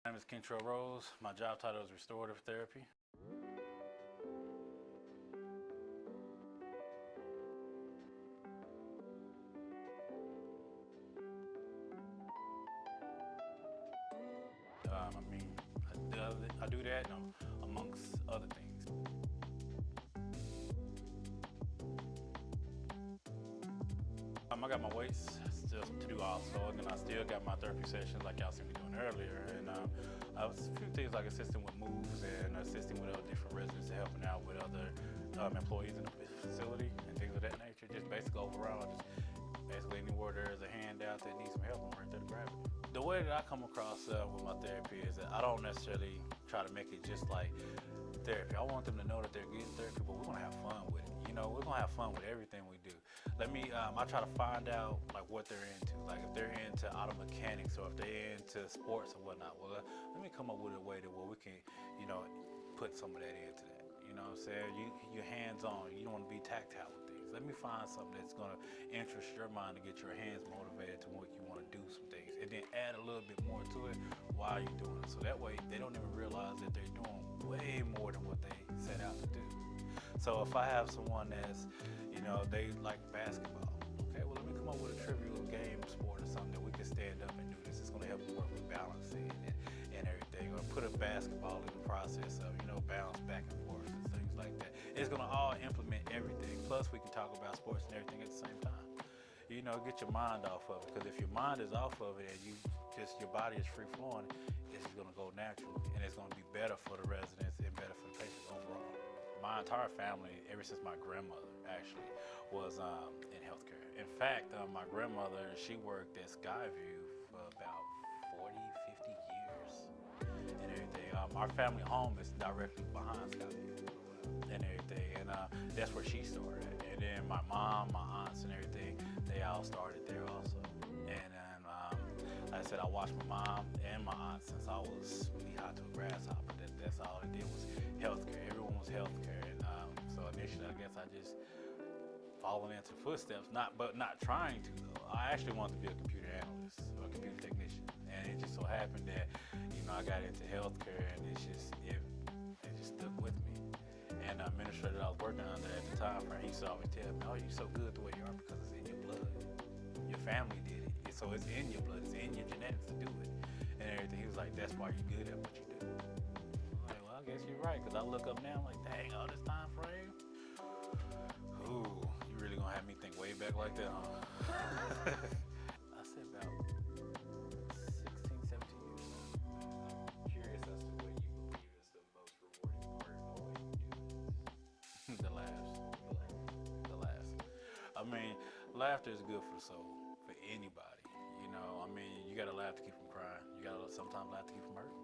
My name is Kentrell Rose. My job title is Restorative Therapy. I mean, I do that amongst other things. I got my weights still to do also, and then I still got my therapy sessions like y'all seen me doing earlier. And I was a few things like assisting with moves and assisting with other different residents and helping out with other employees in the facility and things of that nature. Just basically overall, just basically anywhere there's a hand out that needs some help, I'm right there to grab it. The way that I come across with my therapy is that I don't necessarily try to make it just like therapy. I want them to know that they're getting therapy, but we're gonna have fun with it. You know, we're gonna have fun with everything we do. I try to find out like what they're into. Like if they're into auto mechanics or if they're into sports or whatnot. Well, let me come up with a way to where we can, put some of that into that. You know what I'm saying? You're hands-on. You don't want to be tactile with things. Let me find something that's gonna interest your mind to get your hands motivated to what you want to do some things, and then add a little bit more to it while you're doing it. So that way they don't even realize that they're doing way more than what they set out to do. So if I have someone that's, they like basketball, okay, well let me come up with a trivial game sport or something that we can stand up and do this. It's gonna help them work with balancing and everything. Or put a basketball in the process of, bounce back and forth and things like that. It's gonna all implement everything. Plus we can talk about sports and everything at the same time. Get your mind off of it, because if your mind is off of it and your body is free flowing, it's just gonna go naturally, and it's gonna be better for the residents and better for the patients overall. My entire family, ever since my grandmother actually, was in healthcare. In fact, my grandmother, she worked at Skyview for about 40, 50 years and everything. Our family home is directly behind Skyview and everything, and that's where she started. And then my mom, my aunts and everything, they all started there also. And then, like I said, I watched my mom and my aunt since I was knee-high to a grasshopper. That's all it did was healthcare. Everyone was healthcare. And so initially, I guess I just followed into footsteps, not trying to though. I actually wanted to be a computer analyst or a computer technician. And it just so happened that, I got into healthcare, and it just stuck with me. And the administrator that I was working under at the time, he used to always tell me, "Oh, you're so good the way you are because it's in your blood. Your family did it, so it's in your blood. It's in your genetics to do it and everything." He was like, "That's why you're good at what you do." I'm like, "Well, I guess you're right," because I look up now, I'm like, "Dang, all this time frame? Ooh, you really gonna have me think way back like that, huh?" I said about 16, 17 years now. I'm curious as to what you believe is the most rewarding part of the way you do this. The laughs. The laughs. I mean, laughter is good for the soul, for anybody. You gotta laugh to keep from crying. You gotta sometimes laugh to keep from hurting.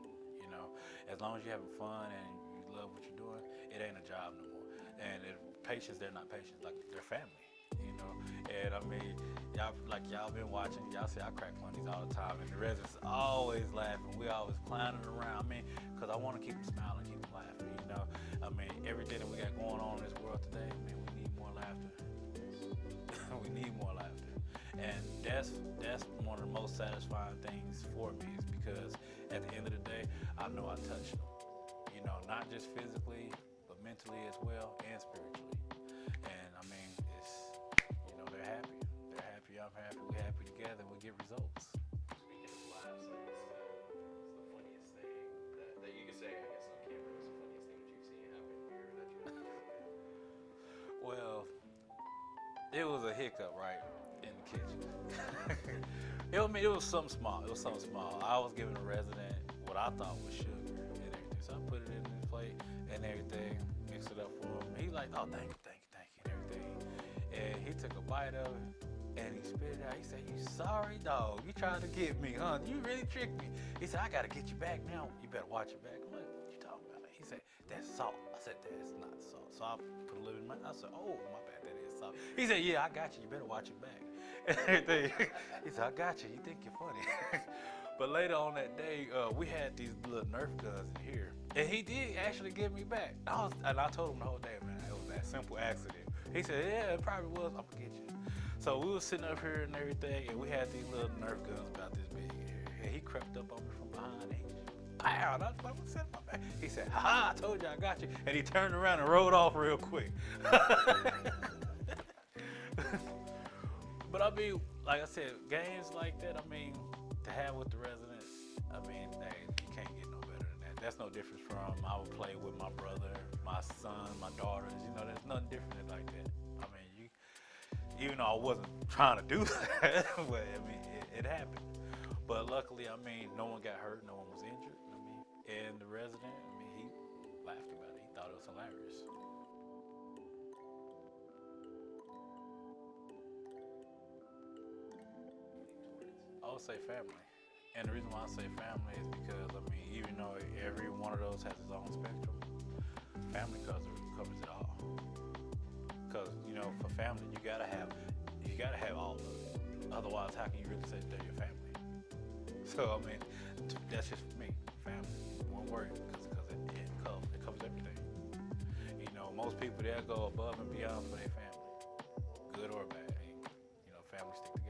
As long as you're having fun and you love what you're doing, it ain't a job no more. And patients, they're not patients, like they're family. And y'all been watching, y'all see I crack funnies all the time, and the residents always laughing. We always clowning around. Because I want to keep them smiling, keep them laughing. Everything that we got going on in this world today, we need more laughter. We need more laughter, and that's one of the most satisfying things for me, is because at the end of the day, I know I touched them. Not just physically, but mentally as well and spiritually. And it's they're happy. They're happy. I'm happy. We're happy together. We get results. Speaking of laughs, I guess it's the funniest thing that you can say, I guess, on camera. What's the funniest thing that you've seen happen here that you know? Well, it was a hiccup right in the kitchen. It was something small. I was giving a resident what I thought was sugar and everything. So I put it in the plate and everything, mixed it up for him. He's like, "Oh, thank you, and everything." And he took a bite of it and he spit it out. He said, "You sorry dog. You tried to get me, huh? You really tricked me." He said, "I gotta get you back now. You better watch your back." I'm like, "What you talking about?" He said, "That's salt." I said, "That's not salt." So I put a little in my, I said, "Oh, my bad, that is salt." He said, "Yeah, I got you. You better watch your back." And everything. He said, "I got you. You think you're funny." But later on that day, we had these little Nerf guns in here. And he did actually give me back. And I told him the whole day, "Man, it was that simple accident." He said, "Yeah, it probably was. I'm gonna get you." So we was sitting up here and everything, and we had these little Nerf guns about this big here. And he crept up on me from behind and he And I was like, what's that in my bag? He said, ha, I told you I got you. And he turned around and rode off real quick. But I mean, like I said, games like that, I mean, to have with the residents, I mean, you can't get no better than that. That's no different from I would play with my brother, my son, my daughters. You know, there's nothing different like that. I mean, even though I wasn't trying to do that, but I mean, it happened. But luckily, I mean, no one got hurt, no one was injured. I mean, and the resident, I mean, he laughed about it. He thought it was hilarious. I would say family. And the reason why I say family is because, I mean, even though every one of those has its own spectrum, family covers it all. Because, you know, for family, you gotta have all of it. Otherwise, how can you really say they're your family? So, I mean, that's just for me. Family, one word, because it covers everything. You know, most people, they'll go above and beyond for their family, good or bad. You know, families stick together.